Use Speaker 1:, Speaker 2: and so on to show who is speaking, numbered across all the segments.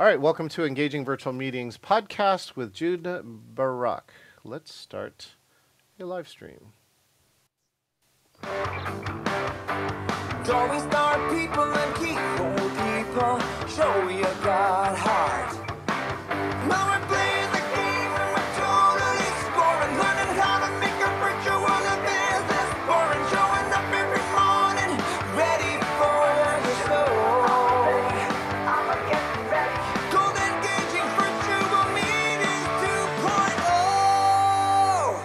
Speaker 1: All right, welcome to Engaging Virtual Meetings podcast with Jude Barak. Let's start a live stream.
Speaker 2: Don't we start people and keep old people? Show you got heart. Now we're playing the game and we're totally scoring. Learning how to make a virtual business boring. Showing up every morning, ready for the show. I'ma get ready. Cold engaging virtual meetings 2.0.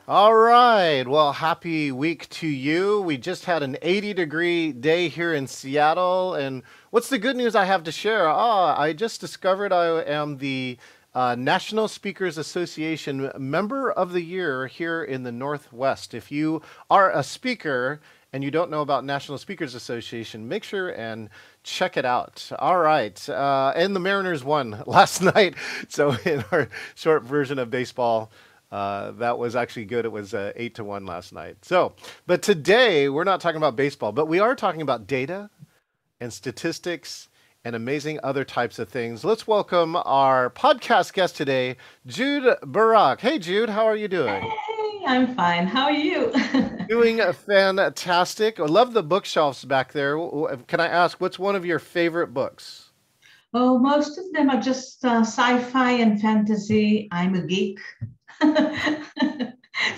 Speaker 1: All right, well, happy week to you. We just had an 80-degree day here in Seattle, and what's the good news I have to share? I just discovered I am the National Speakers Association Member of the Year here in the Northwest. If you are a speaker and you don't know about National Speakers Association, make sure and check it out. All right, and the Mariners won last night, so in our short version of baseball, that was actually good. It was 8-1 last night. So, but today we're not talking about baseball, but we are talking about data and statistics and amazing other types of things. Let's welcome our podcast guest today, Jude Barak. Hey, Jude, how are you doing?
Speaker 3: Hey, I'm fine. How are you?
Speaker 1: Doing fantastic. I love the bookshelves back there. Can I ask, what's one of your favorite books?
Speaker 3: Oh, most of them are just sci-fi and fantasy. I'm a geek.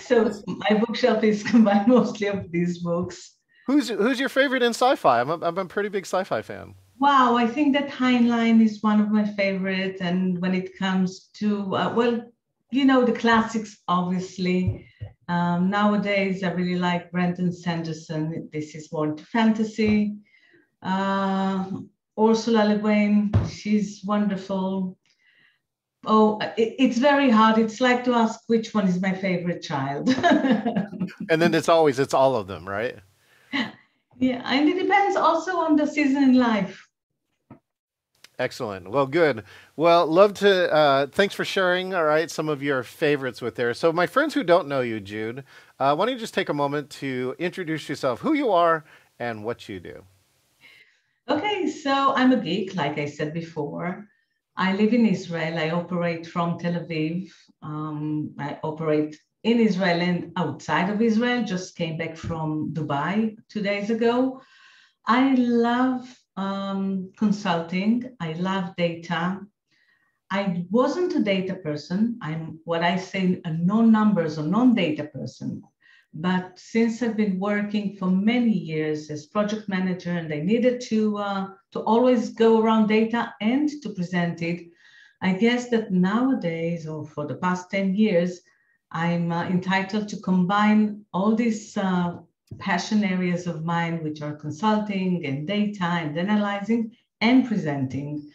Speaker 3: So my bookshelf is combined mostly of these books.
Speaker 1: Who's your favorite in sci-fi? I'm a pretty big sci-fi fan.
Speaker 3: Wow, I think that Heinlein is one of my favorites. And when it comes to, the classics, obviously. Nowadays, I really like Brandon Sanderson. This is more into fantasy. Ursula Le Guin, she's wonderful. Oh, it's very hard. It's like to ask which one is my favorite child.
Speaker 1: And then it's all of them, right?
Speaker 3: Yeah, and it depends also on the season in life.
Speaker 1: Excellent. Well, good. Well, love to, thanks for sharing, all right, some of your favorites with there. So my friends who don't know you, Jude, why don't you just take a moment to introduce yourself, who you are and what you do?
Speaker 3: Okay, so I'm a geek, like I said before. I live in Israel. I operate from Tel Aviv. I operate in Israel and outside of Israel. Just came back from Dubai 2 days ago. I love consulting. I love data. I wasn't a data person. I'm what I say a non-numbers or non-data person. But since I've been working for many years as project manager and I needed to always go around data and to present it, I guess that nowadays, or for the past 10 years, I'm entitled to combine all these passion areas of mine, which are consulting and data and analyzing and presenting.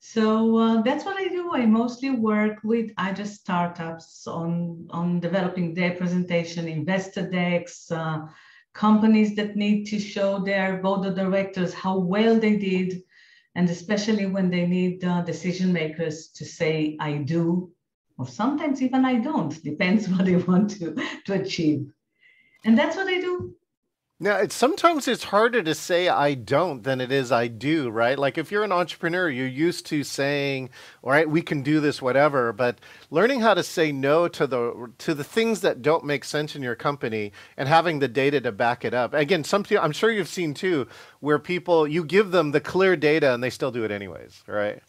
Speaker 3: So that's what I do. I mostly work with either startups on developing their presentation, investor decks, companies that need to show their board of directors how well they did, and especially when they need decision makers to say, I do, or sometimes even I don't, depends what they want to achieve. And that's what I do.
Speaker 1: Now, sometimes it's harder to say I don't than it is I do, right? Like if you're an entrepreneur, you're used to saying, all right, we can do this, whatever. But learning how to say no to the things that don't make sense in your company and having the data to back it up. Again, some people, I'm sure you've seen too, where people, you give them the clear data and they still do it anyways, right?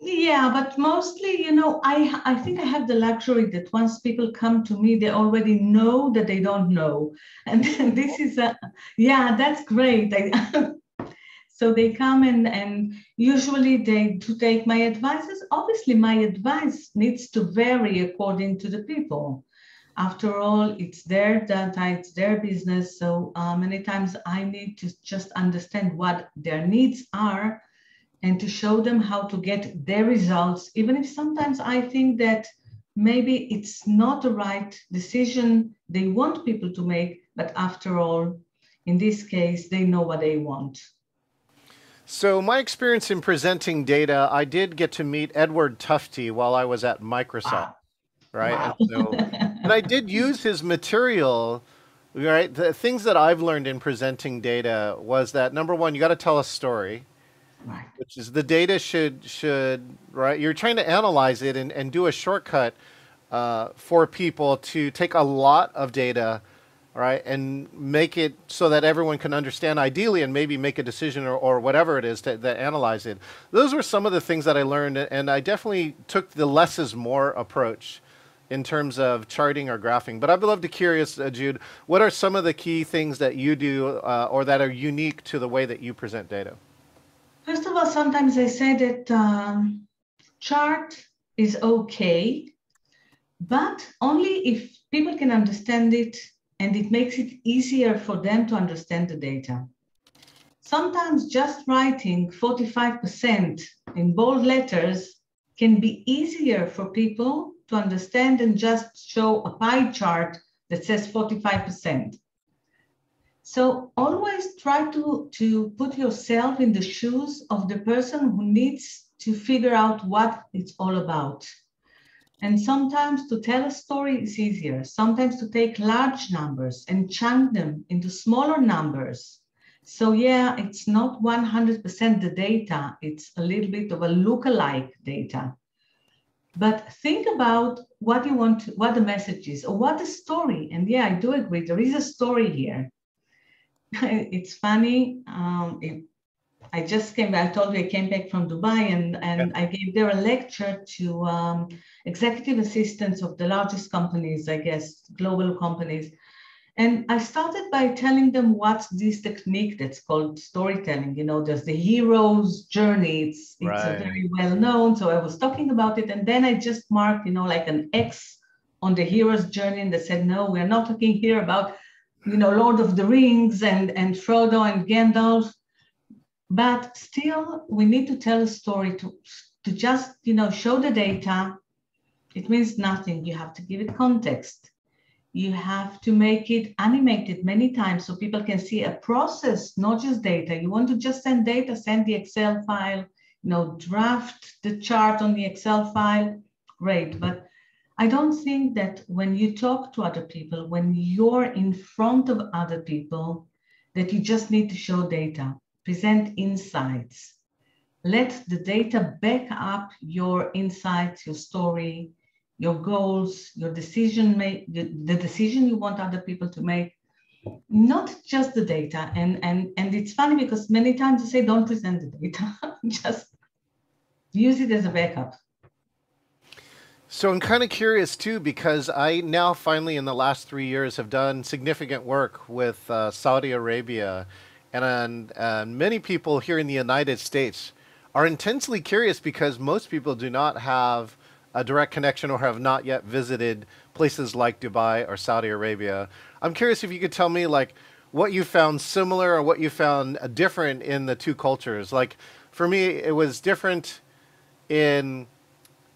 Speaker 3: Yeah, but mostly, I think I have the luxury that once people come to me, they already know that they don't know. And this is that's great. So they come and usually they do take my advices. Obviously, my advice needs to vary according to the people. After all, it's their data, it's their business. So many times I need to just understand what their needs are and to show them how to get their results, even if sometimes I think that maybe it's not the right decision they want people to make, but after all, in this case, they know what they want.
Speaker 1: So my experience in presenting data, I did get to meet Edward Tufte while I was at Microsoft, right?
Speaker 3: Wow.
Speaker 1: And I did use his material, right? The things that I've learned in presenting data was that number one, you got to tell a story.
Speaker 3: Right.
Speaker 1: which is the data should right. You're trying to analyze it and do a shortcut for people to take a lot of data, right, and make it so that everyone can understand ideally and maybe make a decision or whatever it is to analyze it. Those were some of the things that I learned, and I definitely took the less is more approach in terms of charting or graphing. But I'd love to curious, Jude, what are some of the key things that you do or that are unique to the way that you present data?
Speaker 3: First of all, sometimes I say that chart is okay, but only if people can understand it and it makes it easier for them to understand the data. Sometimes just writing 45% in bold letters can be easier for people to understand than just show a pie chart that says 45%. So always try to put yourself in the shoes of the person who needs to figure out what it's all about. And sometimes to tell a story is easier. Sometimes to take large numbers and chunk them into smaller numbers. So yeah, it's not 100% the data. It's a little bit of a lookalike data. But think about what you want, what the message is, or what the story. And yeah, I do agree, there is a story here. It's funny. I just came back, I told you I came back from Dubai and I gave there a lecture to executive assistants of the largest companies, I guess, global companies. And I started by telling them what's this technique that's called storytelling. You know, there's the hero's journey. It's a very well known. So I was talking about it. And then I just marked, you know, like an X on the hero's journey. And they said, no, we're not talking here about, you know, Lord of the Rings and Frodo and Gandalf. But still, we need to tell a story to just, you know, show the data. It means nothing. You have to give it context. You have to make it animated many times so people can see a process, not just data. You want to just send data, send the Excel file, you know, draft the chart on the Excel file, great. But I don't think that when you talk to other people, when you're in front of other people, that you just need to show data, present insights. Let the data back up your insights, your story, your goals, your decision the decision you want other people to make, not just the data. And it's funny because many times I say, don't present the data, just use it as a backup.
Speaker 1: So I'm kind of curious too, because I now finally in the last 3 years have done significant work with Saudi Arabia, and many people here in the United States are intensely curious because most people do not have a direct connection or have not yet visited places like Dubai or Saudi Arabia. I'm curious if you could tell me like what you found similar or what you found different in the two cultures. Like for me, it was different in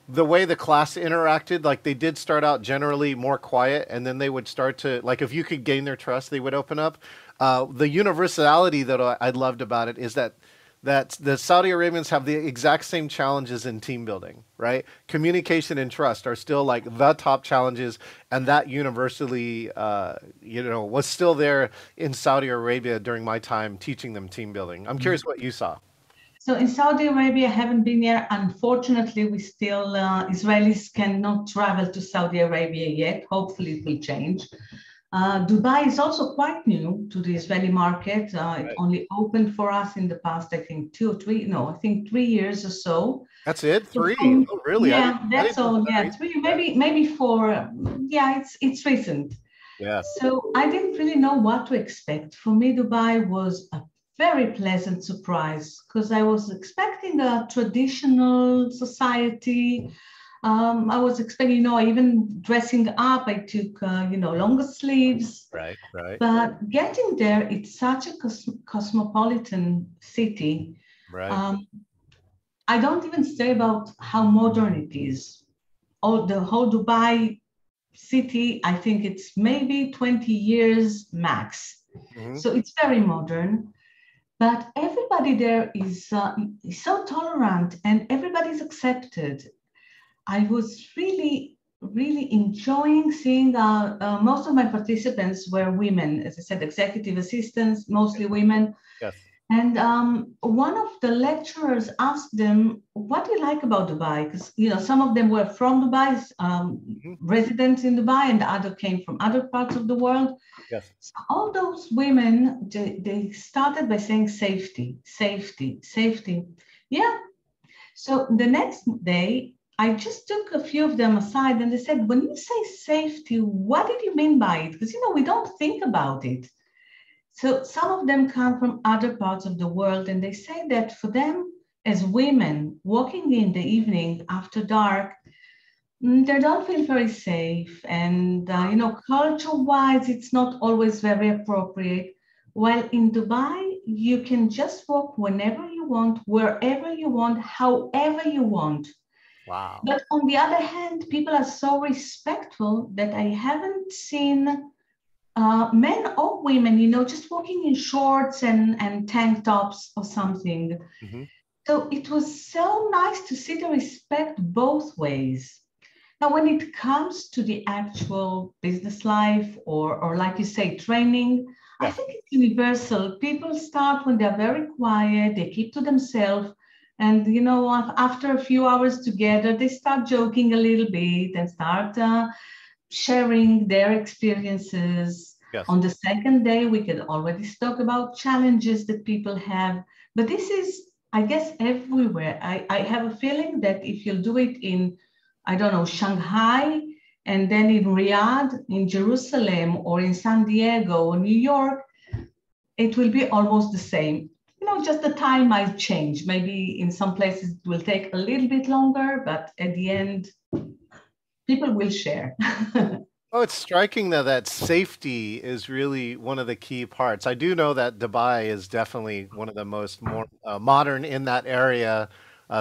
Speaker 1: the way the class interacted. Like they did start out generally more quiet, and then they would start to, like if you could gain their trust, they would open up. The universality that I loved about it is that the Saudi Arabians have the exact same challenges in team building, right? Communication and trust are still like the top challenges, and that universally, was still there in Saudi Arabia during my time teaching them team building. I'm curious what you saw.
Speaker 3: So in Saudi Arabia, I haven't been there. Unfortunately, we still, Israelis cannot travel to Saudi Arabia yet. Hopefully it will change. Dubai is also quite new to the Israeli market. It only opened for us in the past, I think 3 years or so.
Speaker 1: That's it? 3? Oh, really?
Speaker 3: Yeah, that's all. Yeah, 3, maybe 4. Yeah, it's recent.
Speaker 1: Yeah.
Speaker 3: So I didn't really know what to expect. For me, Dubai was a very pleasant surprise because I was expecting a traditional society. I was expecting, even dressing up, I took, longer sleeves.
Speaker 1: Right.
Speaker 3: But getting there, it's such a cosmopolitan city.
Speaker 1: Right.
Speaker 3: I don't even say about how modern it is. The whole Dubai city, I think it's maybe 20 years max.
Speaker 1: Mm-hmm.
Speaker 3: So it's very modern. But everybody there is so tolerant and everybody's accepted. I was really, really enjoying seeing most of my participants were women, as I said, executive assistants, mostly women.
Speaker 1: Yes.
Speaker 3: And one of the lecturers asked them, "What do you like about Dubai?" Because some of them were from Dubai, residents in Dubai, and the other came from other parts of the world.
Speaker 1: Yes.
Speaker 3: So all those women, they started by saying safety, safety, safety. Yeah. So the next day, I just took a few of them aside, and they said, "When you say safety, what did you mean by it? Because we don't think about it." So some of them come from other parts of the world, and they say that for them as women walking in the evening after dark, they don't feel very safe. And, culture-wise, it's not always very appropriate. While in Dubai, you can just walk whenever you want, wherever you want, however you want.
Speaker 1: Wow.
Speaker 3: But on the other hand, people are so respectful that I haven't seen men or women, just walking in shorts and tank tops or something.
Speaker 1: Mm-hmm.
Speaker 3: So it was so nice to see the respect both ways. Now, when it comes to the actual business life or like you say, training, I think it's universal. People start when they're very quiet, they keep to themselves. And, after a few hours together, they start joking a little bit and start sharing their experiences.
Speaker 1: Yes.
Speaker 3: On the second day, we can already talk about challenges that people have. But this is, I guess, everywhere. I have a feeling that if you'll do it in, I don't know, Shanghai, and then in Riyadh, in Jerusalem, or in San Diego, or New York, it will be almost the same. Just the time might change. Maybe in some places it will take a little bit longer, but at the end, people will share.
Speaker 1: Oh, it's striking that safety is really one of the key parts. I do know that Dubai is definitely one of the more modern in that area.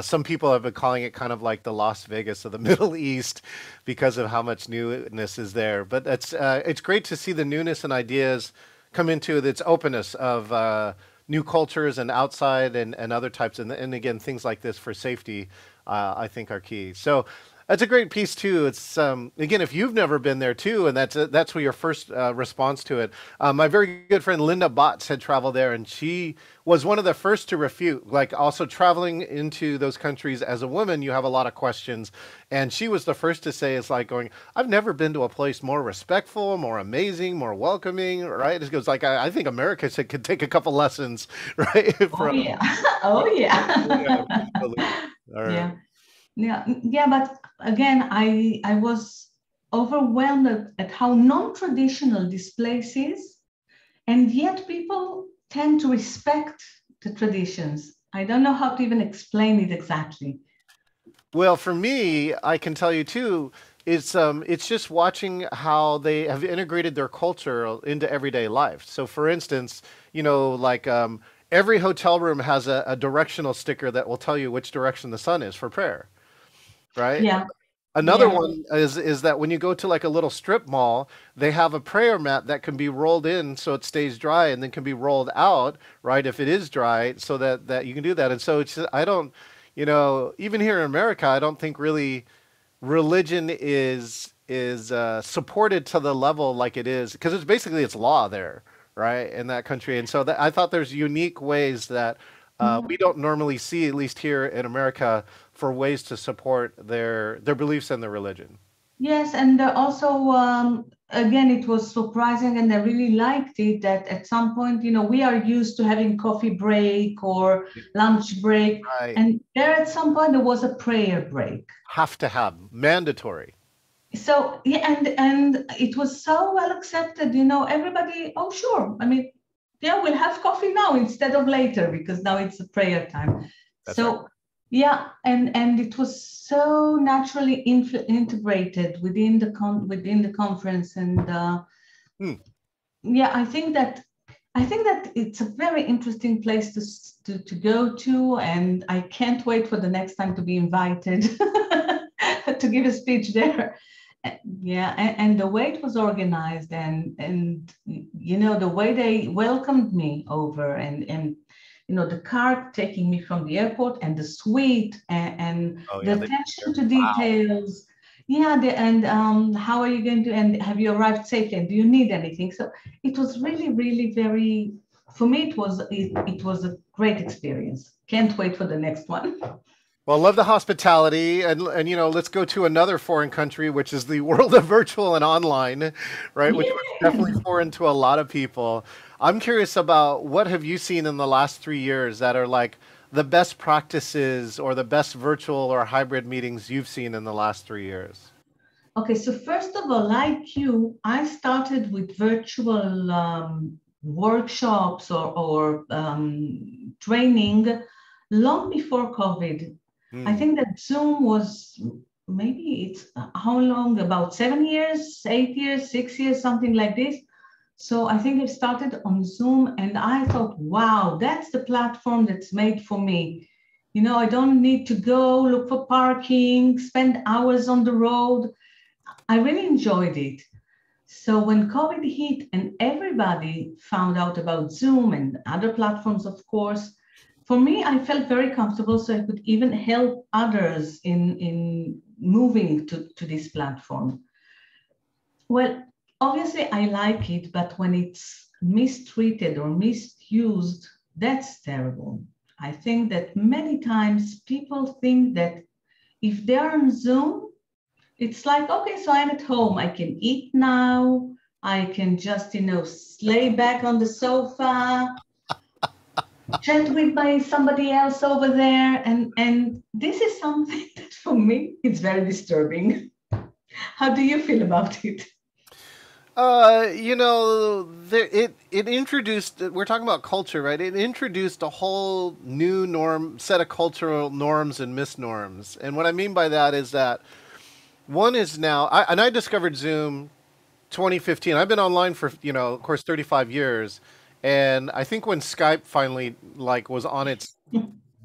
Speaker 1: Some people have been calling it kind of like the Las Vegas of the Middle East because of how much newness is there. But it's great to see the newness and ideas come into its openness of new cultures and outside and other types. And again, things like this for safety, I think are key. So that's a great piece too. It's again, if you've never been there too, and that's your first response to it. My very good friend Linda Botts had traveled there, and she was one of the first to refute. Like also traveling into those countries as a woman, you have a lot of questions, and she was the first to say, "It's like going, I've never been to a place more respectful, more amazing, more welcoming." Right? It goes like, I think America could take a couple lessons, right?
Speaker 3: Oh yeah. Oh yeah.
Speaker 1: Yeah.
Speaker 3: Yeah, but again, I was overwhelmed at how non-traditional this place is, and yet people tend to respect the traditions. I don't know how to even explain it exactly.
Speaker 1: Well, for me, I can tell you too, it's just watching how they have integrated their culture into everyday life. So for instance, like every hotel room has a directional sticker that will tell you which direction the sun is for prayer, right?
Speaker 3: Yeah.
Speaker 1: Another
Speaker 3: Yeah.
Speaker 1: one is that when you go to like a little strip mall, they have a prayer mat that can be rolled in so it stays dry and then can be rolled out, right, if it is dry, so that you can do that. And so it's I don't, even here in America, I don't think really religion is supported to the level like it is because it's law there, right, in that country. And so I thought there's unique ways that we don't normally see, at least here in America, for ways to support their beliefs and their religion.
Speaker 3: Yes, and also, again, it was surprising, and I really liked it that at some point, we are used to having coffee break or lunch break,
Speaker 1: Right.
Speaker 3: and there at some point there was a prayer break.
Speaker 1: Have to have mandatory.
Speaker 3: So yeah, and it was so well accepted, everybody, oh sure. I mean, yeah, we'll have coffee now instead of later because now it's a prayer time.
Speaker 1: That's
Speaker 3: So
Speaker 1: right.
Speaker 3: yeah, and it was so naturally integrated within the conference, and yeah, I think that it's a very interesting place to go to, and I can't wait for the next time to be invited to give a speech there. Yeah, and the way it was organized, and the way they welcomed me over, and the car taking me from the airport, and the suite, and
Speaker 1: Oh
Speaker 3: the
Speaker 1: yeah.
Speaker 3: attention to
Speaker 1: Wow.
Speaker 3: details. Yeah, and how are you going to, and have you arrived safely, and do you need anything? So it was really, really very for me, it was a great experience. Can't wait for the next one.
Speaker 1: Well, love the hospitality, and let's go to another foreign country, which is the world of virtual and online, right? Which was definitely foreign to a lot of people. I'm curious about what have you seen in the last 3 years that are like the best practices or the best virtual or hybrid meetings you've seen in the last 3 years?
Speaker 3: Okay, so first of all, like you, I started with virtual workshops or training long before COVID. I think that Zoom was maybe it's how long? About 7 years, 8 years, 6 years, something like this. So I think I started on Zoom and I thought, wow, that's the platform that's made for me. I don't need to go look for parking, spend hours on the road. I really enjoyed it. So when COVID hit and everybody found out about Zoom and other platforms, of course, for me, I felt very comfortable, so I could even help others in moving to this platform. Well, obviously, I like it, but when it's mistreated or misused, that's terrible. I think that many times people think that if they're on Zoom, it's like, okay, so I'm at home. I can eat now. I can just, lay back on the sofa, chat with somebody else over there. And this is something that for me, it's very disturbing. How do you feel about it?
Speaker 1: It introduced, we're talking about culture, right? It introduced a whole new set of cultural norms and misnorms. And what I mean by that is that one is now, I discovered Zoom 2015. I've been online for, of course, 35 years. And I think when Skype finally was on its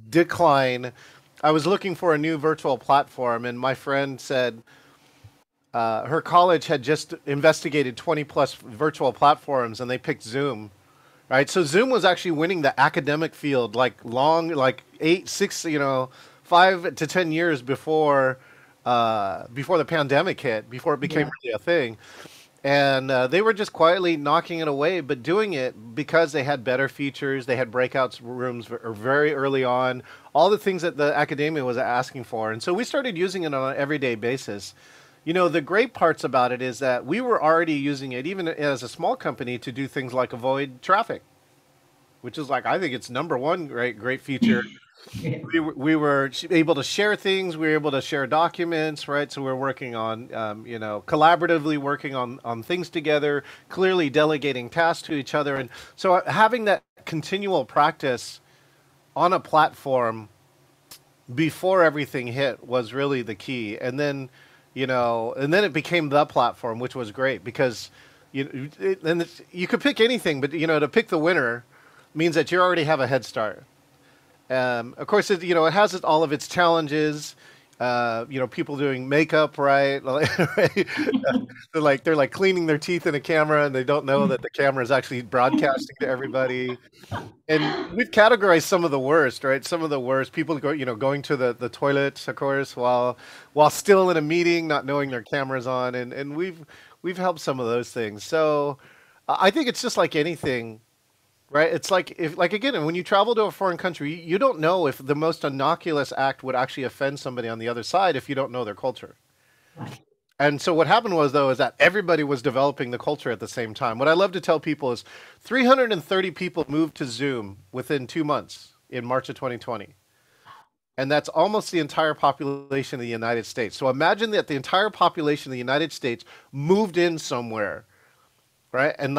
Speaker 1: decline, I was looking for a new virtual platform, and my friend said her college had just investigated 20 plus virtual platforms, and they picked Zoom, right? So Zoom was actually winning the academic field like 5 to 10 years before the pandemic hit, before it became really a thing. And they were just quietly knocking it away, but doing it because they had better features. They had breakout rooms very early on, all the things that the academia was asking for. And so we started using it on an everyday basis. The great parts about it is that we were already using it, even as a small company, to do things like avoid traffic, which is I think it's number one great feature. We were able to share things. We were able to share documents, right? So we're working on, collaboratively working on things together, clearly delegating tasks to each other. And so having that continual practice on a platform before everything hit was really the key. And then, and then it became the platform, which was great because, you could pick anything, but, to pick the winner means that you already have a head start. Of course, it has all of its challenges. People doing makeup, right? they're like cleaning their teeth in a camera, and they don't know that the camera is actually broadcasting to everybody. And we've categorized some of the worst, right? Some of the worst people going to the toilet, of course, while still in a meeting, not knowing their camera's on, and we've helped some of those things. So I think it's just like anything. Right. It's again, when you travel to a foreign country, you don't know if the most innocuous act would actually offend somebody on the other side if you don't know their culture. Right. And so what happened is that everybody was developing the culture at the same time. What I love to tell people is 330 people moved to Zoom within 2 months in March of 2020. And that's almost the entire population of the United States. So imagine that the entire population of the United States moved in somewhere, right? And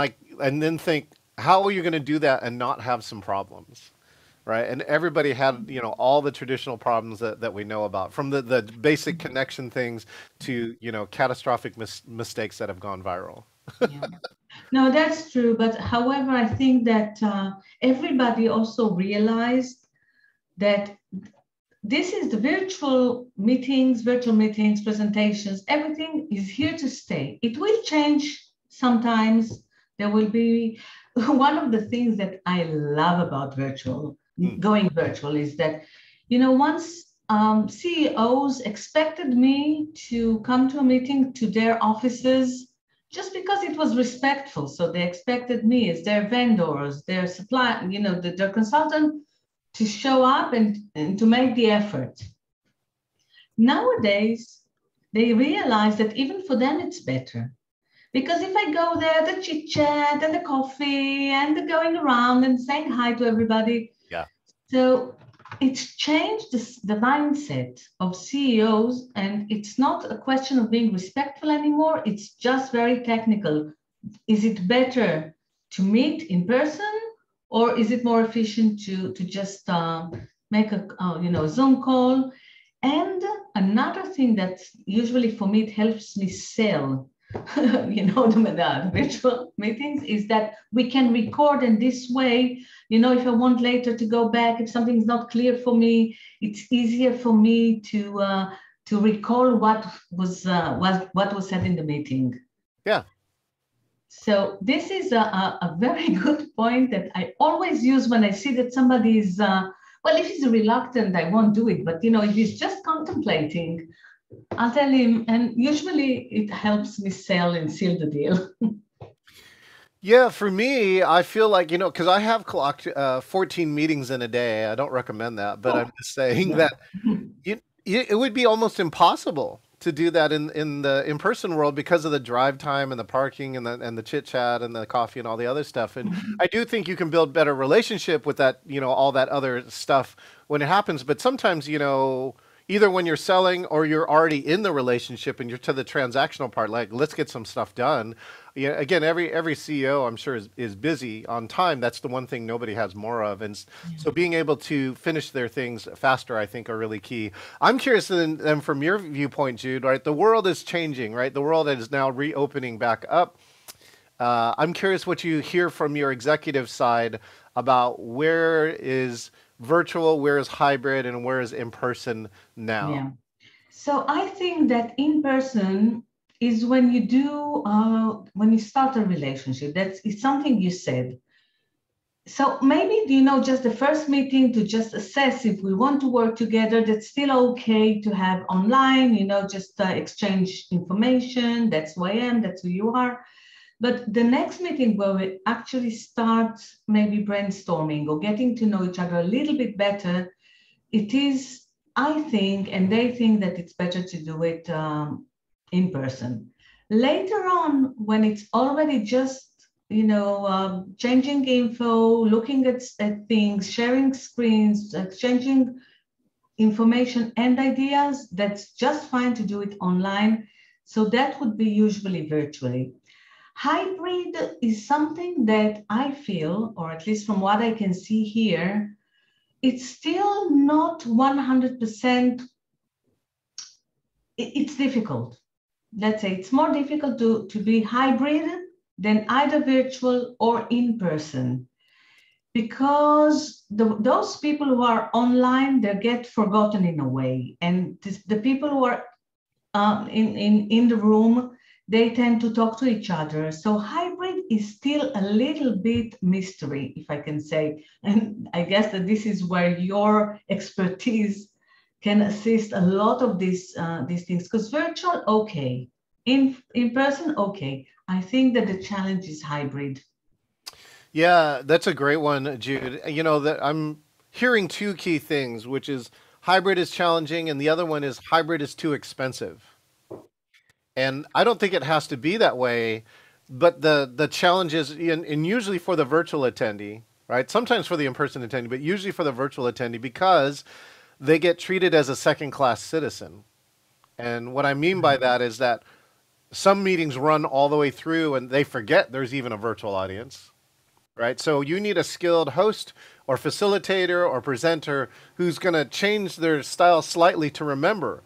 Speaker 1: then think, how are you going to do that and not have some problems, right? And everybody had, all the traditional problems that we know about, from the basic connection things to, catastrophic mistakes that have gone viral.
Speaker 3: Yeah. No, that's true. But however, I think that everybody also realized that this is the virtual meetings, presentations, everything is here to stay. It will change sometimes. There will be one of the things that I love about going virtual is that, once CEOs expected me to come to a meeting to their offices just because it was respectful. So they expected me as their vendors, their supply, their consultant, to show up and to make the effort. Nowadays, they realize that even for them, it's better. Because if I go there, the chit chat and the coffee and the going around and saying hi to everybody.
Speaker 1: Yeah.
Speaker 3: So it's changed the mindset of CEOs, and it's not a question of being respectful anymore. It's just very technical. Is it better to meet in person, or is it more efficient to just make a Zoom call? And another thing that usually for me, it helps me sell the virtual meetings, is that we can record in this way. If I want later to go back, if something's not clear for me, it's easier for me to recall what was said in the meeting.
Speaker 1: Yeah.
Speaker 3: So this is a very good point that I always use when I see that somebody is, if he's reluctant, I won't do it. But, if he's just contemplating, I'll tell him, and usually it helps me sell and seal the deal.
Speaker 1: Yeah, for me, I feel like, because I have clocked 14 meetings in a day. I don't recommend that, but I'm just saying that it would be almost impossible to do that in the in-person world because of the drive time and the parking and the chit chat and the coffee and all the other stuff. And I do think you can build better relationship with that, all that other stuff when it happens. But sometimes, either when you're selling or you're already in the relationship and you're to the transactional part, like, let's get some stuff done. Yeah, again, every CEO, I'm sure, is busy on time. That's the one thing nobody has more of. And so being able to finish their things faster, I think, are really key. I'm curious then from your viewpoint, Jude, right? The world is changing, right? The world is now reopening back up. I'm curious what you hear from your executive side about where is virtual, where is hybrid, and where is in-person now?
Speaker 3: Yeah. So I think that in-person is when you start a relationship. It's something you said. So maybe, just the first meeting to just assess if we want to work together, that's still okay to have online, just exchange information. That's who I am, that's who you are. But the next meeting where we actually start maybe brainstorming or getting to know each other a little bit better, it is, I think, and they think that it's better to do it in person. Later on, when it's already just, changing info, looking at things, sharing screens, exchanging information and ideas, that's just fine to do it online. So that would be usually virtually. Hybrid is something that I feel, or at least from what I can see here, it's still not 100%. It's difficult. Let's say it's more difficult to be hybrid than either virtual or in person, because those people who are online, they get forgotten in a way. And the people who are in the room, they tend to talk to each other. So hybrid is still a little bit mystery, if I can say. And I guess that this is where your expertise can assist a lot of these things, because virtual, okay. In person, okay. I think that the challenge is hybrid.
Speaker 1: Yeah, that's a great one, Jude. That I'm hearing two key things, which is hybrid is challenging, and the other one is hybrid is too expensive. And I don't think it has to be that way, but the challenge is, and usually for the virtual attendee, right? Sometimes for the in-person attendee, but usually for the virtual attendee, because they get treated as a second-class citizen. And what I mean by that is that some meetings run all the way through and they forget there's even a virtual audience, right? So you need a skilled host or facilitator or presenter who's going to change their style slightly to remember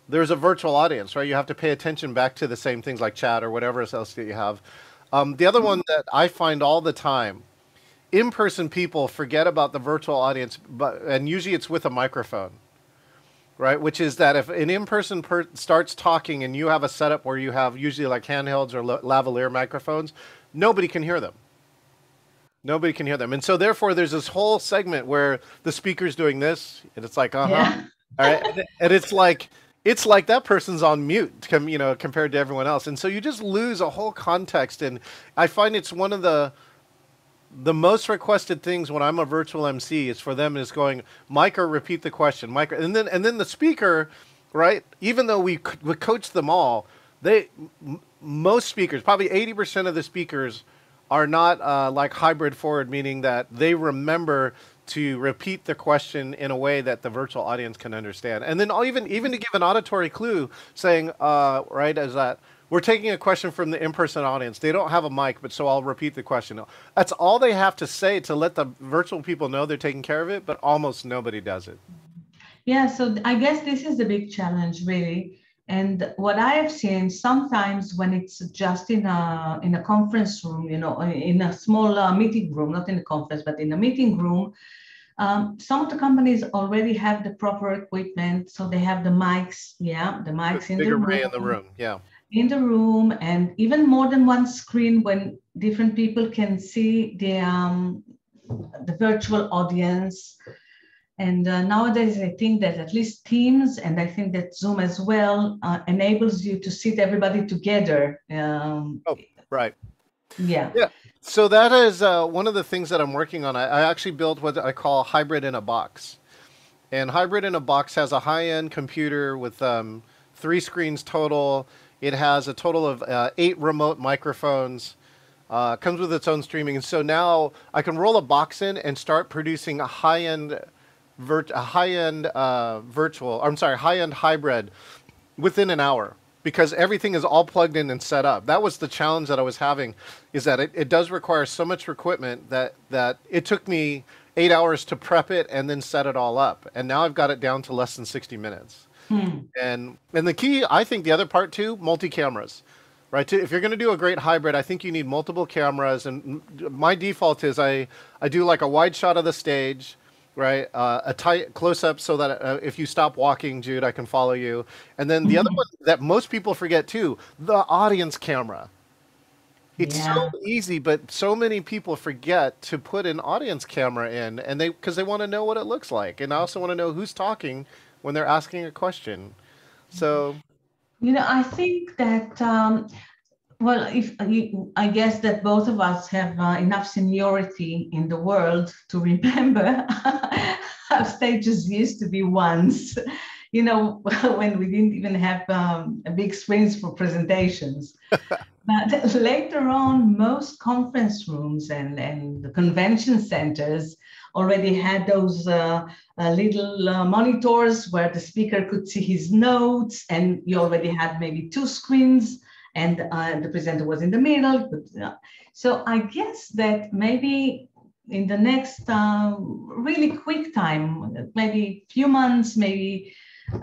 Speaker 1: there's a virtual audience, right? You have to pay attention back to the same things like chat or whatever else that you have. The other one that I find all the time, in-person people forget about the virtual audience, and usually it's with a microphone, right? Which is that if an in-person starts talking and you have a setup where you have usually like handhelds or lavalier microphones, nobody can hear them. Nobody can hear them. And so therefore there's this whole segment where the speaker's doing this and it's like, yeah. All right. And it's like, it's like that person's on mute, compared to everyone else. And so you just lose a whole context. And I find it's one of the most requested things when I'm a virtual MC is for them is going, Micah, repeat the question, Micah. And then the speaker, right? Even though we coach them all, most speakers, probably 80% of the speakers are not like hybrid forward, meaning that they remember to repeat the question in a way that the virtual audience can understand. And then I'll even to give an auditory clue saying, right, is that we're taking a question from the in-person audience. They don't have a mic, but so I'll repeat the question. That's all they have to say to let the virtual people know they're taking care of it, but almost nobody does it.
Speaker 3: Yeah, so I guess this is the big challenge, really. And what I have seen sometimes when it's just in a conference room, in a small meeting room, not in a conference, but in a meeting room, some of the companies already have the proper equipment. So they have the mics, the mics in the room.
Speaker 1: Big array in the room, yeah.
Speaker 3: In the room, and even more than one screen when different people can see the virtual audience. And nowadays, I think that at least Teams, and I think that Zoom as well, enables you to sit everybody together.
Speaker 1: Right.
Speaker 3: Yeah.
Speaker 1: Yeah. So that is one of the things that I'm working on. I actually built what I call hybrid in a box. And hybrid in a box has a high-end computer with 3 screens total. It has a total of 8 remote microphones. Comes with its own streaming. And so now I can roll a box in and start producing a high-end hybrid within an hour, because everything is all plugged in and set up. That was the challenge that I was having, is that it does require so much equipment that it took me 8 hours to prep it and then set it all up. And now I've got it down to less than 60 minutes. And the key, I think the other part too, multi-cameras. Right. If you're going to do a great hybrid, I think you need multiple cameras. And my default is I do like a wide shot of the stage, right? A tight close up so that if you stop walking, Jude, I can follow you. And then the other one that most people forget too, the audience camera. It's so easy, but so many people forget to put an audience camera in, and because they want to know what it looks like, and I also want to know who's talking when they're asking a question. So.
Speaker 3: I think that, well, I guess that both of us have enough seniority in the world to remember how stages used to be once, when we didn't even have big screens for presentations. But later on, most conference rooms and the convention centers already had those little monitors where the speaker could see his notes, and you already had maybe 2 screens, and the presenter was in the middle. So I guess that maybe in the next really quick time, maybe a few months, maybe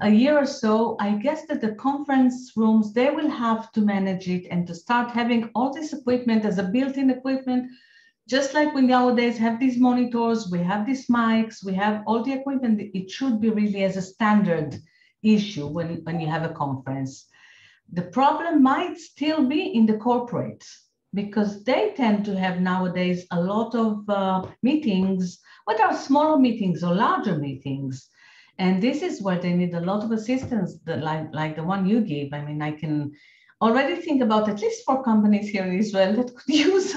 Speaker 3: a year or so, I guess that the conference rooms, they will have to manage it and to start having all this equipment as a built-in equipment. Just like we nowadays have these monitors, we have these mics, we have all the equipment, it should be really as a standard issue when you have a conference. The problem might still be in the corporates, because they tend to have nowadays a lot of meetings, whether are smaller meetings or larger meetings. And this is where they need a lot of assistance, like the one you give. I mean, I can already think about at least 4 companies here in Israel that could use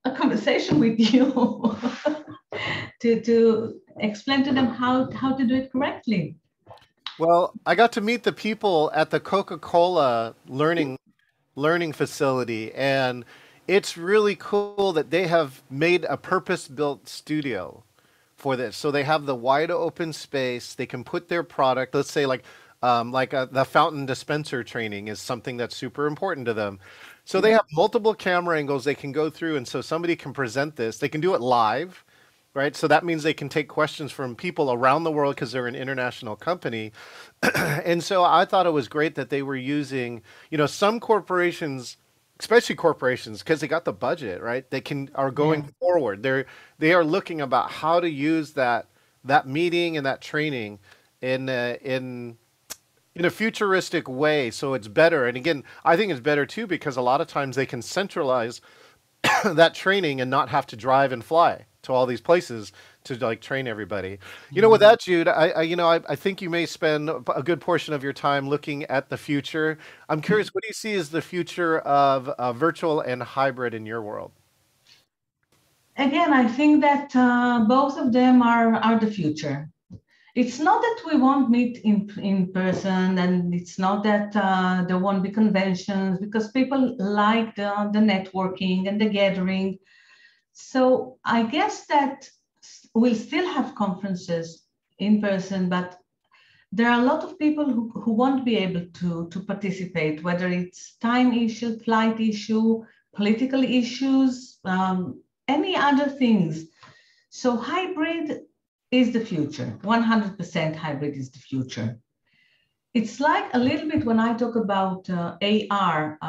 Speaker 3: a conversation with you to explain to them how to do it correctly.
Speaker 1: Well, I got to meet the people at the Coca-Cola learning facility, and it's really cool that they have made a purpose-built studio for this. So they have the wide open space. They can put their product, let's say the fountain dispenser training is something that's super important to them. So they have multiple camera angles they can go through, and so somebody can present this. They can do it live, right? So that means they can take questions from people around the world because they're an international company. And so I thought it was great that they were using, some corporations, especially corporations, because they got the budget, right? They are going forward. They are looking about how to use that meeting and that training in a futuristic way, so it's better. And again, I think it's better too, because a lot of times they can centralize that training and not have to drive and fly to all these places. to like train everybody. You know, with that, Jude, I think you may spend a good portion of your time looking at the future. I'm curious, what do you see as the future of virtual and hybrid in your world?
Speaker 3: Again, I think that both of them are the future. It's not that we won't meet in person, and it's not that there won't be conventions, because people like the networking and the gathering. So I guess that we'll still have conferences in person, but there are a lot of people who won't be able to participate, whether it's time issue, flight issue, political issues, any other things. So hybrid is the future. 100% hybrid is the future. It's like a little bit when I talk about AR,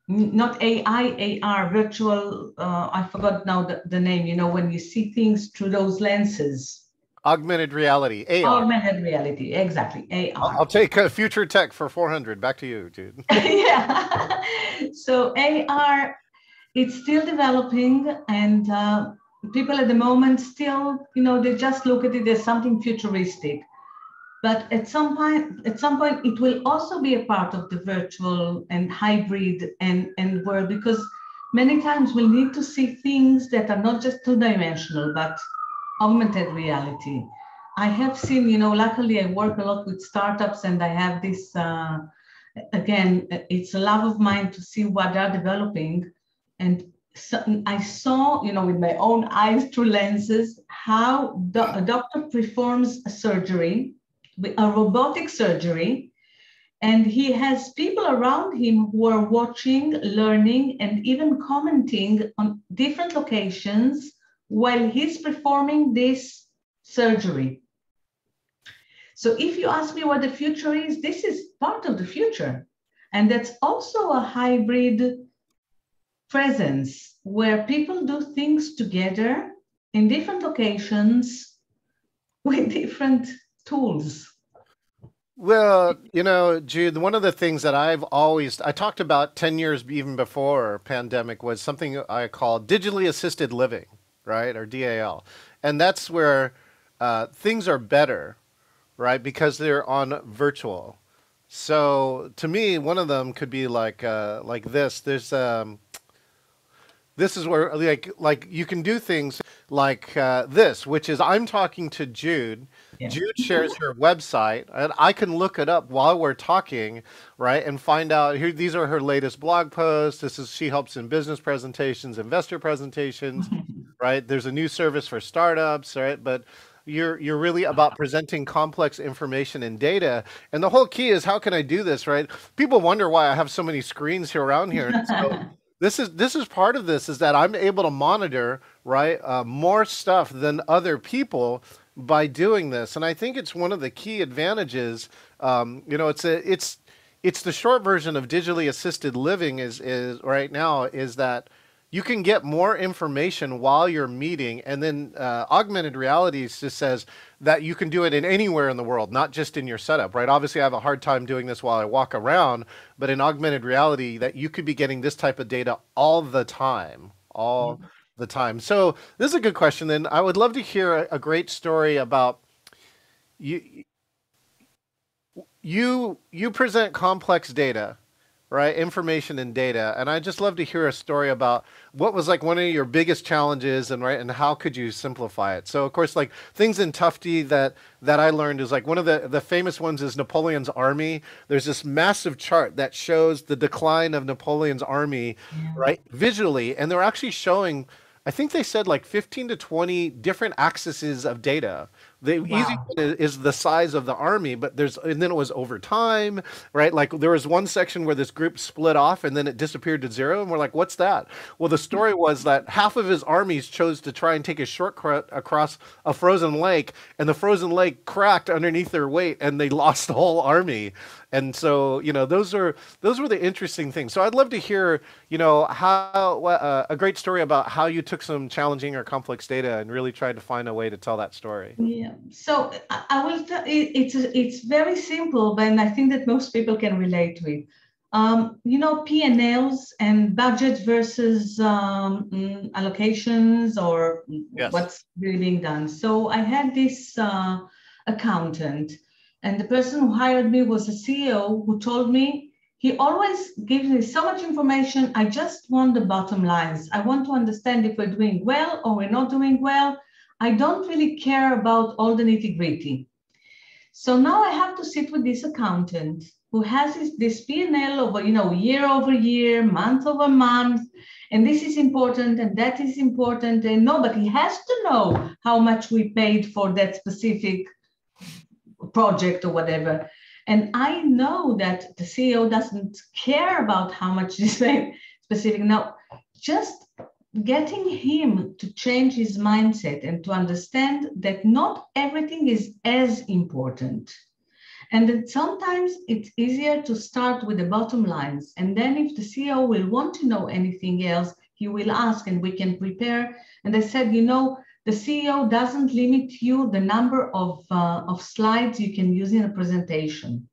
Speaker 3: not AI, AR, virtual, I forgot now the name, you know, when you see things through those lenses.
Speaker 1: Augmented reality, AR.
Speaker 3: Augmented reality, exactly, AR.
Speaker 1: I'll take future tech for 400. Back to you, Jude.
Speaker 3: Yeah. So AR, it's still developing, and people at the moment still, you know, they just look at it as something futuristic. But at some point, it will also be a part of the virtual and hybrid and world, because many times we'll need to see things that are not just two-dimensional, but augmented reality. I have seen, you know, luckily I work a lot with startups, and I have this, again, it's a love of mine to see what they're developing. And so I saw, you know, with my own eyes through lenses, how a doctor performs a surgery, a robotic surgery, and he has people around him who are watching, learning, and even commenting on different locations while he's performing this surgery. So if you ask me what the future is, this is part of the future. And that's also a hybrid presence where people do things together in different locations with different tools.
Speaker 1: Well, you know, Jude, one of the things that I talked about 10 years even before pandemic was something I call digitally assisted living, right? Or DAL. And that's where things are better, right? Because they're on virtual. So to me, one of them could be like this. This is where like you can do things like this, which is I'm talking to Jude.
Speaker 3: Yeah.
Speaker 1: Jude shares her website, and I can look it up while we're talking, right, and find out here. These are her latest blog posts. She helps in business presentations, investor presentations, right? There's a new service for startups, right? But you're really about presenting complex information and data. And the whole key is, how can I do this, right? People wonder why I have so many screens here around here. And so this is part of this, is that I'm able to monitor, right, more stuff than other people by doing this. And I think it's one of the key advantages. You know, it's the short version of digitally assisted living is right now, is that you can get more information while you're meeting. And then augmented reality just says that you can do it in anywhere in the world, not just in your setup, right? Obviously, I have a hard time doing this while I walk around, but in augmented reality, that you could be getting this type of data all the time, the time. So this is a good question. Then I would love to hear a great story about you. You present complex data, right? Information and data. And I'd just love to hear a story about what was like one of your biggest challenges, and right, and how could you simplify it? So of course, like things in Tufte that I learned is like one of the famous ones is Napoleon's army. There's this massive chart that shows the decline of Napoleon's army, right? Visually. And they're actually showing, I think they said like 15 to 20 different axes of data. The easy one is the size of the army, but and then it was over time, right? Like there was one section where this group split off and then it disappeared to zero. And we're like, what's that? Well, the story was that half of his armies chose to try and take a shortcut across a frozen lake, and the frozen lake cracked underneath their weight and they lost the whole army. And so, you know, those were the interesting things. So I'd love to hear, you know, how a great story about how you took some challenging or complex data and really tried to find a way to tell that story.
Speaker 3: Yeah. So I will tell it's very simple, but I think that most people can relate to it. P&Ls and budget versus allocations or
Speaker 1: Yes.
Speaker 3: what's really being done. So I had this accountant, and the person who hired me was a CEO who told me, he always gives me so much information. I just want the bottom lines. I want to understand if we're doing well or we're not doing well. I don't really care about all the nitty-gritty. So now I have to sit with this accountant who has this P&L over, year over year, month over month, and this is important and that is important, and nobody has to know how much we paid for that specific project or whatever. And I know that the CEO doesn't care about how much is specific. Now, just getting him to change his mindset and to understand that not everything is as important. And that sometimes it's easier to start with the bottom lines. And then if the CEO will want to know anything else, he will ask and we can prepare. And I said, the CEO doesn't limit you the number of slides you can use in a presentation.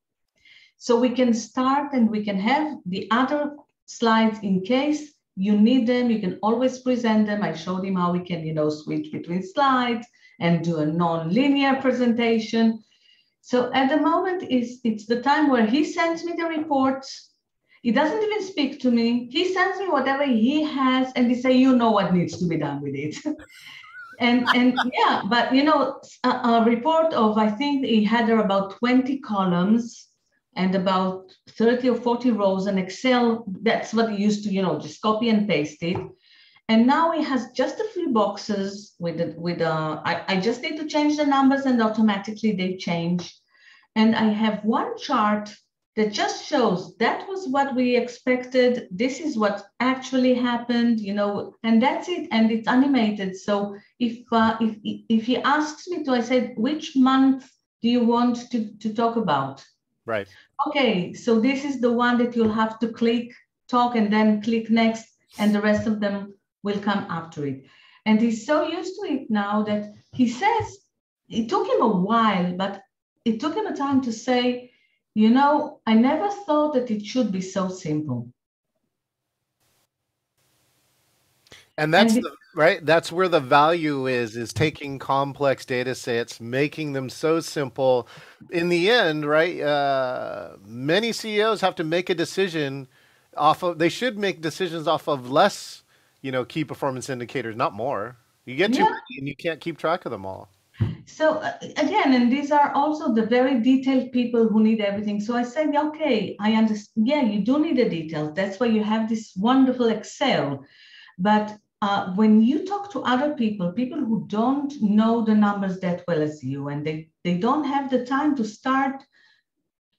Speaker 3: So we can start and we can have the other slides in case you need them. You can always present them. I showed him how we can, switch between slides and do a non-linear presentation. So at the moment, it's the time where he sends me the reports. He doesn't even speak to me. He sends me whatever he has, and he say, what needs to be done with it. and yeah, but a report of, I think he had there about 20 columns and about 30 or 40 rows in Excel. That's what he used to, just copy and paste it. And now he has just a few boxes I just need to change the numbers and automatically they change. And I have one chart that just shows that was what we expected. This is what actually happened, and that's it. And it's animated. So if he asks me to, I said, which month do you want to talk about?
Speaker 1: Right.
Speaker 3: Okay, so this is the one that you'll have to talk, and then click next, and the rest of them will come after it. And he's so used to it now that he says, it took him a while, but it took him a time to say, I never thought that it should be so simple.
Speaker 1: And that's right. That's where the value is taking complex data sets, making them so simple. In the end, right? Many CEOs have to make a decision they should make decisions off of less, key performance indicators, not more. You get too many and you can't keep track of them all.
Speaker 3: So again, and these are also the very detailed people who need everything. So I said, okay, I understand. Yeah, you do need the details. That's why you have this wonderful Excel. But when you talk to other people who don't know the numbers that well as you, and they don't have the time to start,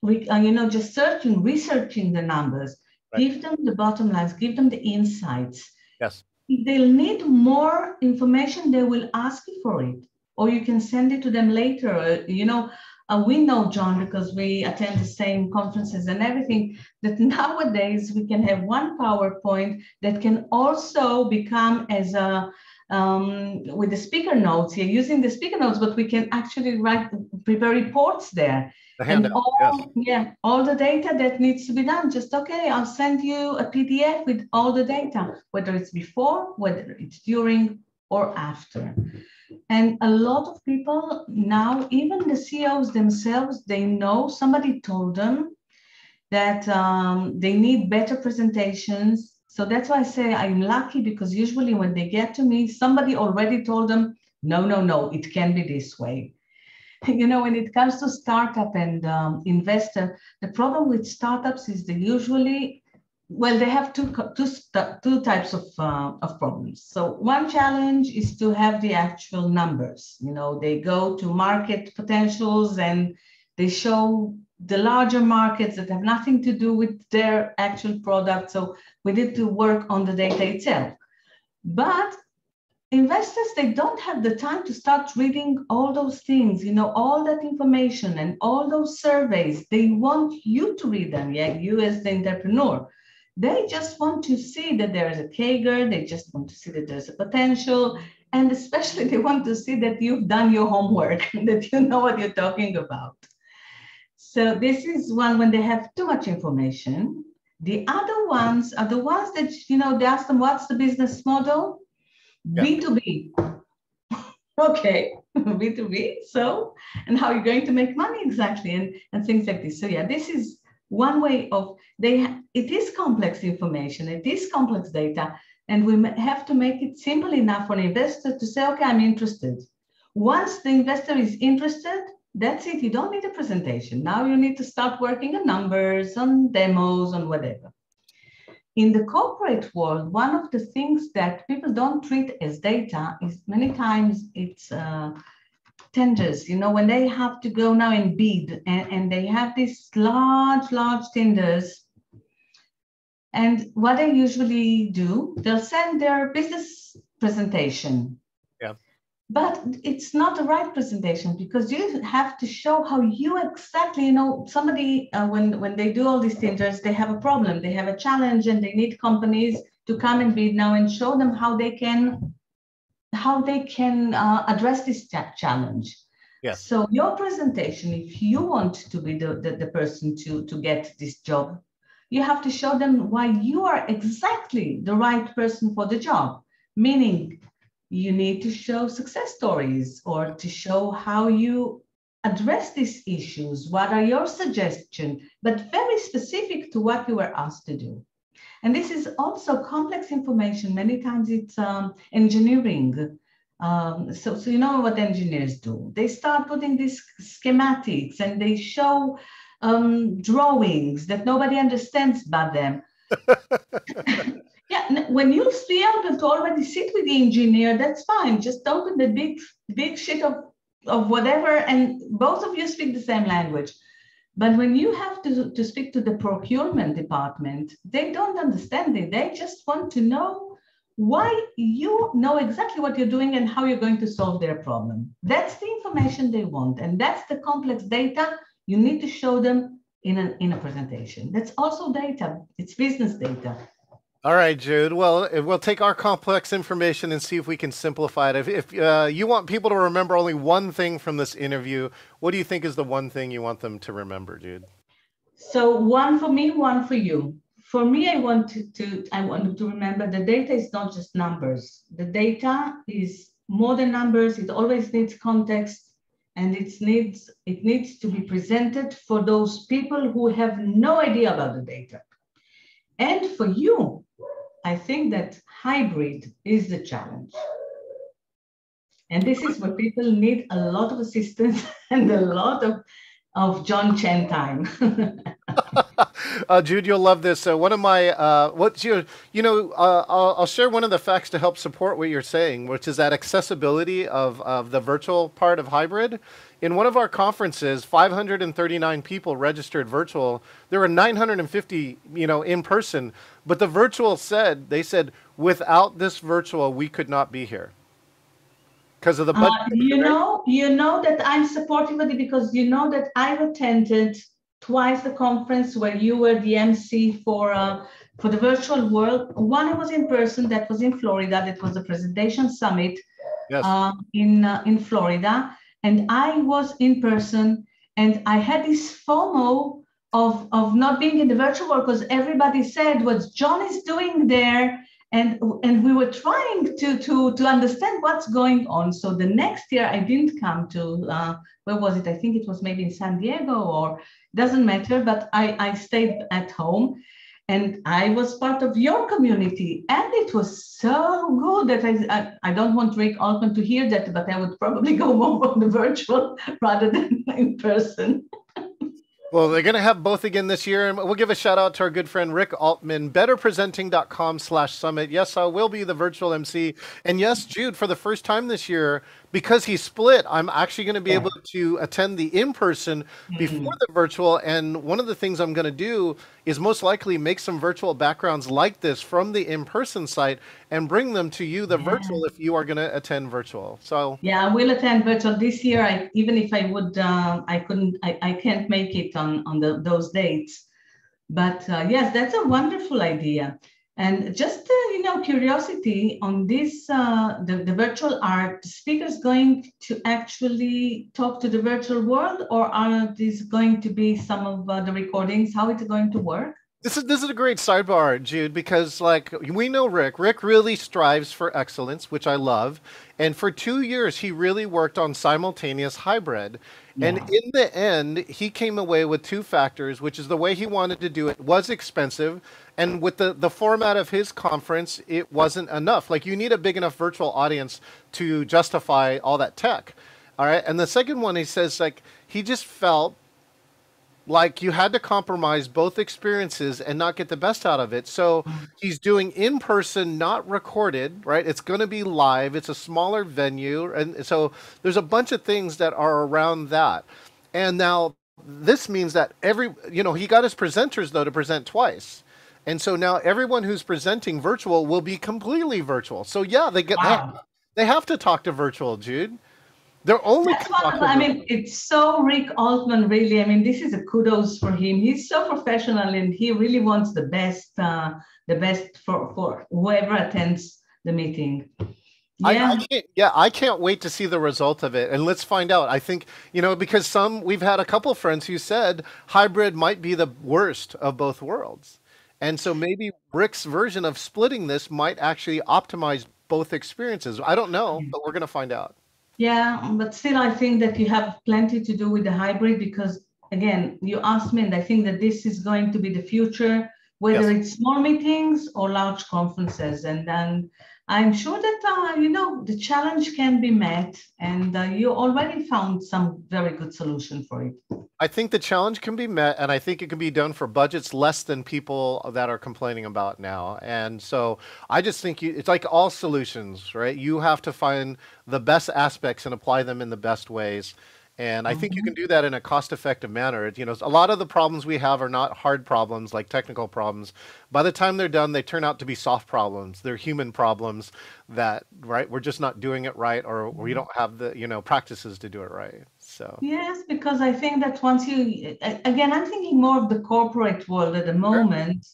Speaker 3: just researching the numbers, right. Give them the bottom lines, give them the insights.
Speaker 1: Yes.
Speaker 3: If they'll need more information, they will ask you for it, or you can send it to them later. We know, John, because we attend the same conferences and everything, that nowadays we can have one PowerPoint that can also become as with the speaker notes. You're using the speaker notes, but we can actually prepare reports there. And all the data that needs to be done, I'll send you a PDF with all the data, whether it's before, whether it's during or after. And a lot of people now, even the CEOs themselves, they know, somebody told them that they need better presentations. So that's why I say I'm lucky, because usually when they get to me, somebody already told them, no, it can be this way. When it comes to startup and investor, the problem with startups is they usually, they have two types of problems. So one challenge is to have the actual numbers. They go to market potentials and they show the larger markets that have nothing to do with their actual product. So we need to work on the data itself. But investors, they don't have the time to start reading all those things, all that information and all those surveys. They want you to read them, you as the entrepreneur. They just want to see that there is a CAGR. They just want to see that there's a potential. And especially they want to see that you've done your homework, that you know what you're talking about. So this is one when they have too much information. The other ones are the ones that, they ask them, what's the business model?
Speaker 1: Yeah.
Speaker 3: B2B. Okay, B2B. So, and how are you going to make money exactly? And things like this. So yeah, this is one way of, it is complex information, it is complex data, and we have to make it simple enough for an investor to say, okay, I'm interested. Once the investor is interested, that's it. You don't need a presentation. Now you need to start working on numbers, on demos, on whatever. In the corporate world, one of the things that people don't treat as data is many times it's tenders. When they have to go now and bid, and they have these large tenders. And what they usually do, they'll send their business presentation.
Speaker 1: Yeah.
Speaker 3: But it's not the right presentation, because you have to show how you exactly, somebody, when they do all these tenders, they have a problem, they have a challenge, and they need companies to come and bid now and show them how they can address this challenge.
Speaker 1: Yes.
Speaker 3: So your presentation, if you want to be the person to get this job, you have to show them why you are exactly the right person for the job, meaning you need to show success stories, or to show how you address these issues. What are your suggestions, but very specific to what you were asked to do. And this is also complex information. Many times it's engineering. So you know what engineers do. They start putting these schematics, and they show drawings that nobody understands but them. Yeah, when you be able to already sit with the engineer, that's fine. Just open the big sheet of whatever, and both of you speak the same language. But when you have to speak to the procurement department, they don't understand it. They just want to know why you know exactly what you're doing and how you're going to solve their problem. That's the information they want, and that's the complex data you need to show them in a presentation. That's also data. It's business data.
Speaker 1: All right, Jude. Well, we'll take our complex information and see if we can simplify it. If you want people to remember only one thing from this interview, what do you think is the one thing you want them to remember, Jude?
Speaker 3: So one for me, one for you. For me, I want them to remember the data is not just numbers. The data is more than numbers. It always needs context, and it needs to be presented for those people who have no idea about the data. And for you, I think that hybrid is the challenge. And this is where people need a lot of assistance and a lot of John Chen time.
Speaker 1: Jude, you'll love this. One of my, I'll share one of the facts to help support what you're saying, which is that accessibility of the virtual part of hybrid. In one of our conferences, 539 people registered virtual. There were 950, in person. But the virtual they said, without this virtual, we could not be here. Because of the budget.
Speaker 3: You know that I'm supportive of it, because you know that I've attended twice the conference where you were the MC for the virtual world. One I was in person, that was in Florida. That was the presentation summit.
Speaker 1: Yes.
Speaker 3: In Florida. And I was in person, and I had this FOMO of not being in the virtual world, because everybody said what John is doing there. And we were trying to understand what's going on. So the next year I didn't come to, where was it? I think it was maybe in San Diego, or doesn't matter, but I stayed at home, and I was part of your community. And it was so good that I don't want Rick Altman to hear that, but I would probably go more on the virtual rather than in person.
Speaker 1: Well, they're going to have both again this year. And we'll give a shout out to our good friend, Rick Altman, betterpresenting.com/summit. Yes, I will be the virtual MC. And yes, Jude, for the first time this year, because he split, I'm actually going to be able to attend the in-person before the virtual. And one of the things I'm going to do is most likely make some virtual backgrounds like this from the in-person site and bring them to you, the virtual, if you are going to attend virtual. So
Speaker 3: yeah, I will attend virtual this year. Even if I would, I can't make it on those dates. But yes, that's a wonderful idea. And just curiosity on this, the virtual art, speakers going to actually talk to the virtual world, or are these going to be some of the recordings? How it's going to work?
Speaker 1: This is a great sidebar, Jude, because like we know Rick. Rick really strives for excellence, which I love. And for 2 years, he really worked on simultaneous hybrid. And
Speaker 3: Yeah.
Speaker 1: in the end, he came away with two factors, which is the way he wanted to do it was expensive, and with the format of his conference, it wasn't enough. Like you need a big enough virtual audience to justify all that tech. All right. And the second one, he says like he just felt like you had to compromise both experiences and not get the best out of it. So he's doing in person, not recorded, right? It's going to be live. It's a smaller venue. And so there's a bunch of things that are around that. And now this means that he got his presenters though to present twice. And so now everyone who's presenting virtual will be completely virtual. So yeah,
Speaker 3: Wow.
Speaker 1: they have to talk to virtual, Jude. They're only
Speaker 3: That's
Speaker 1: can talk
Speaker 3: wonderful.
Speaker 1: to
Speaker 3: I
Speaker 1: virtual.
Speaker 3: mean, it's so Rick Altman, really. I mean, this is a kudos for him. He's so professional and he really wants the best for whoever attends the meeting.
Speaker 1: I
Speaker 3: Yeah.
Speaker 1: can't, yeah, I can't wait to see the result of it. And let's find out. I think, because we've had a couple friends who said hybrid might be the worst of both worlds. And so maybe Rick's version of splitting this might actually optimize both experiences. I don't know, but we're going to find out.
Speaker 3: Yeah, but still, I think that you have plenty to do with the hybrid because, again, you asked me, and I think that this is going to be the future, whether
Speaker 1: Yes.
Speaker 3: it's small meetings or large conferences. And then I'm sure that, the challenge can be met, and you already found some very good solution for it.
Speaker 1: I think the challenge can be met, and I think it can be done for budgets less than people that are complaining about now. And so I just think it's like all solutions, right? You have to find the best aspects and apply them in the best ways. And I think you can
Speaker 3: Mhm.
Speaker 1: do that in a cost-effective manner. A lot of the problems we have are not hard problems like technical problems. By the time they're done, they turn out to be soft problems. They're human problems that, right, we're just not doing it right, or we don't have the, practices to do it right. So,
Speaker 3: Yes, because I think that once again, I'm thinking more of the corporate world at the
Speaker 1: sure,
Speaker 3: moment,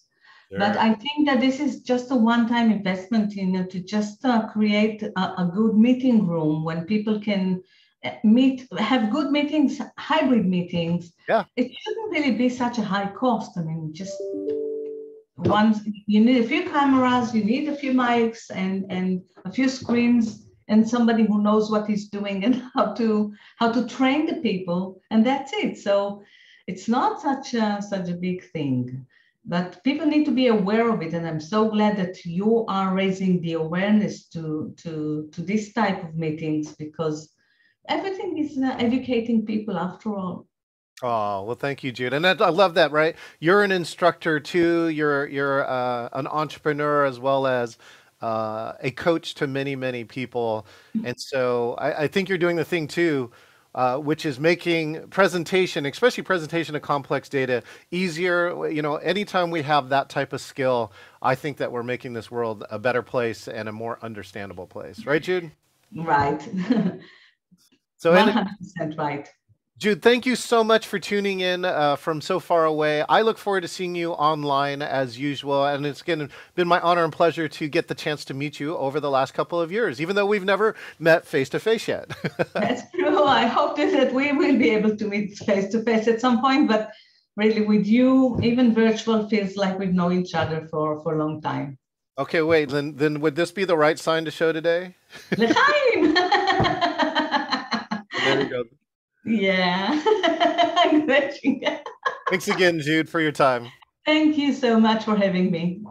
Speaker 3: but
Speaker 1: sure.
Speaker 3: I think that this is just a one-time investment, to just create a good meeting room when people can have good meetings, hybrid meetings.
Speaker 1: Yeah.
Speaker 3: It shouldn't really be such a high cost. I mean, just once you need a few cameras, you need a few mics and a few screens and somebody who knows what he's doing and how to train the people, and that's it. So it's not such a big thing, but people need to be aware of it. And I'm so glad that you are raising the awareness to this type of meetings because everything is educating people after all.
Speaker 1: Oh, well, thank you, Jude. And I love that, right? You're an instructor too. You're an entrepreneur as well as a coach to many, many people. And so I think you're doing the thing too, which is making presentation, especially presentation of complex data, easier. Anytime we have that type of skill, I think that we're making this world a better place and a more understandable place, right, Jude?
Speaker 3: Right.
Speaker 1: So, and
Speaker 3: 100% right.
Speaker 1: Jude, thank you so much for tuning in from so far away. I look forward to seeing you online as usual, and it's been my honor and pleasure to get the chance to meet you over the last couple of years, even though we've never met face to face yet.
Speaker 3: That's true. I hope that we will be able to meet face to face at some point, but really with you, even virtual feels like we've known each other for a long time.
Speaker 1: Okay, wait, then would this be the right sign to show today?
Speaker 3: L'chaim!
Speaker 1: There you go.
Speaker 3: Yeah. I'm glitching.
Speaker 1: Thanks again, Jude, for your time.
Speaker 3: Thank you so much for having me.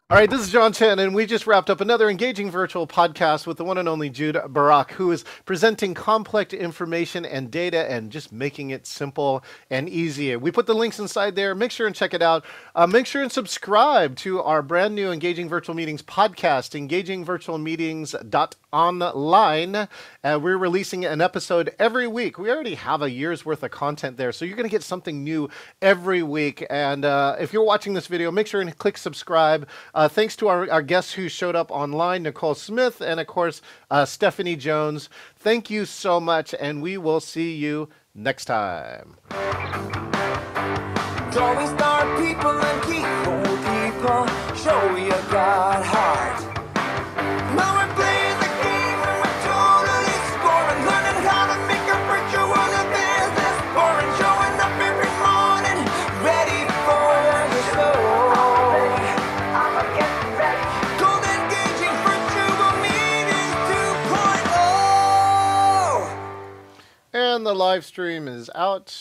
Speaker 1: All right, this is John Chen, and we just wrapped up another engaging virtual podcast with the one and only Jude Barak, who is presenting complex information and data and just making it simple and easy. We put the links inside there. Make sure and check it out. Make sure and subscribe to our brand new Engaging Virtual Meetings podcast, engagingvirtualmeetings.online. We're releasing an episode every week. We already have a year's worth of content there, so you're going to get something new every week. And if you're watching this video, make sure and click subscribe. Thanks to our guests who showed up online, Nicole Smith, and of course, Stephanie Jones. Thank you so much, and we will see you next time.
Speaker 2: Don't we start people and keep old people? Show you got heart. Now we're playing the game and we're totally scoring. Learning how to make a virtual a business boring. Showing up every morning, ready for the show.
Speaker 1: live stream is out.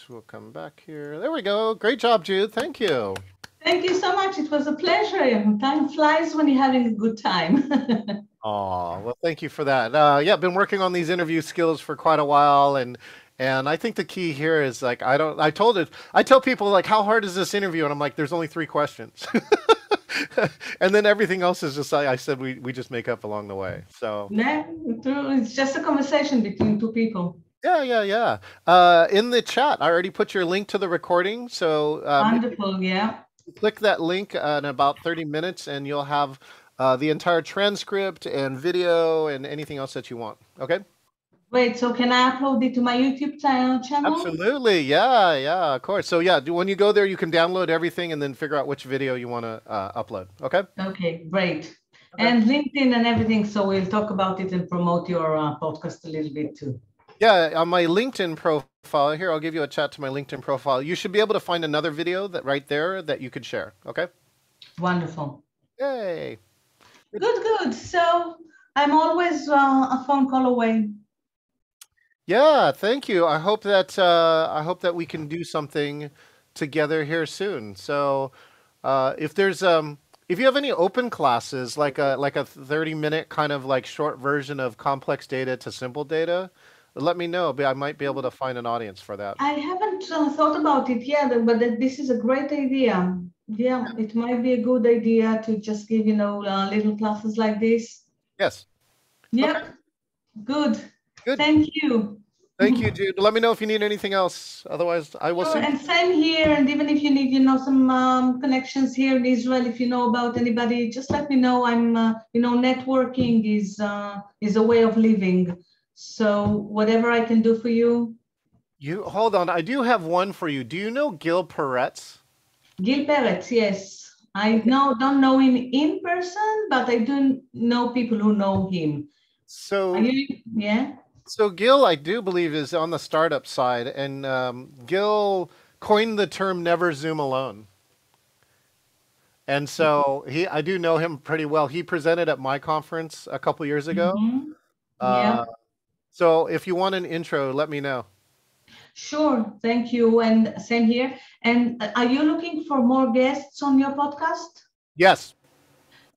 Speaker 1: We'll come back here. There we go. Great job, Jude. Thank you.
Speaker 3: Thank you so much. It was a pleasure. Time flies when you're having a good time.
Speaker 1: Oh, well, thank you for that. Yeah, I've been working on these interview skills for quite a while, and I think the key here is like I tell people like, how hard is this interview? And I'm like, there's only 3 questions. And then everything else is just like I said, we just make up along the way. So
Speaker 3: Yeah, it's just a conversation between 2 people.
Speaker 1: yeah. In the chat, I already put your link to the recording. So
Speaker 3: Wonderful, yeah.
Speaker 1: click that link in about 30 minutes, and you'll have the entire transcript and video and anything else that you want. Okay.
Speaker 3: Wait, so can I upload it to my YouTube channel?
Speaker 1: Absolutely. Yeah, of course. So yeah, when you go there, you can download everything and then figure out which video you want to upload. Okay.
Speaker 3: Okay, great.
Speaker 1: Okay.
Speaker 3: And LinkedIn and everything. So we'll talk about it and promote your podcast a little bit too.
Speaker 1: Yeah, on my LinkedIn profile here, I'll give you a chat to my LinkedIn profile. You should be able to find another video that right there that you could share. Okay.
Speaker 3: Wonderful.
Speaker 1: Yay.
Speaker 3: Good. So I'm always a phone call away.
Speaker 1: Yeah, thank you. I hope that we can do something together here soon. So, if you have any open classes, like a 30-minute kind of like short version of complex data to simple data, let me know. I might be able to find an audience for that.
Speaker 3: I haven't thought about it yet, but this is a great idea. Yeah, it might be a good idea to just give, little classes like this.
Speaker 1: Yes.
Speaker 3: Yep.
Speaker 1: Okay.
Speaker 3: Good.
Speaker 1: Good.
Speaker 3: Thank you.
Speaker 1: Thank you, Jude. Let me know if you need anything else. Otherwise, I will see.
Speaker 3: And same here. And even if you need, some connections here in Israel, if you know about anybody, just let me know. I'm, networking is a way of living. So whatever I can do for you.
Speaker 1: You hold on. I do have one for you. Do you know Gil Peretz?
Speaker 3: Gil Peretz, yes. I don't know him in person, but I do know people who know him.
Speaker 1: So
Speaker 3: yeah.
Speaker 1: So Gil, I do believe, is on the startup side, and Gil coined the term "never Zoom alone." And so I do know him pretty well. He presented at my conference a couple years ago.
Speaker 3: Mm-hmm. Yeah.
Speaker 1: So if you want an intro, let me know.
Speaker 3: Sure, thank you, and same here. And are you looking for more guests on your podcast?
Speaker 1: Yes.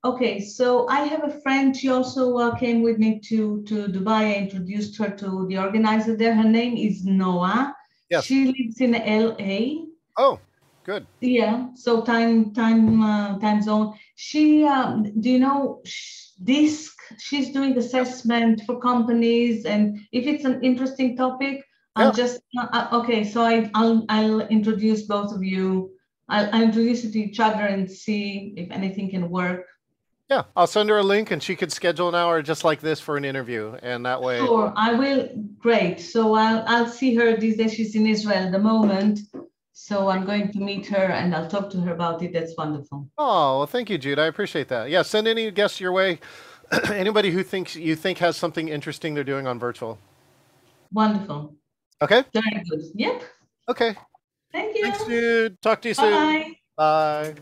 Speaker 3: Okay, so I have a friend. She also came with me to Dubai. I introduced her to the organizer there. Her name is Noah.
Speaker 1: Yes.
Speaker 3: She lives in LA.
Speaker 1: Oh, good.
Speaker 3: Yeah. So time zone. She DISC. She's doing assessment for companies, and if it's an interesting topic, I'll just okay. So I'll introduce both of you. I'll introduce you to each other and see if anything can work.
Speaker 1: Yeah, I'll send her a link and she could schedule an hour just like this for an interview, and that way.
Speaker 3: Sure, I will. Great. So I'll see her these days. She's in Israel at the moment, so I'm going to meet her and I'll talk to her about it. That's wonderful.
Speaker 1: Oh, well, thank you, Jude. I appreciate that. Yeah, send any guests your way. Anybody who you think has something interesting they're doing on virtual.
Speaker 3: Wonderful.
Speaker 1: Okay.
Speaker 3: Very good. Yep.
Speaker 1: Okay.
Speaker 3: Thank you.
Speaker 1: Thanks, Jude. Talk to you soon.
Speaker 3: Bye.
Speaker 1: Bye.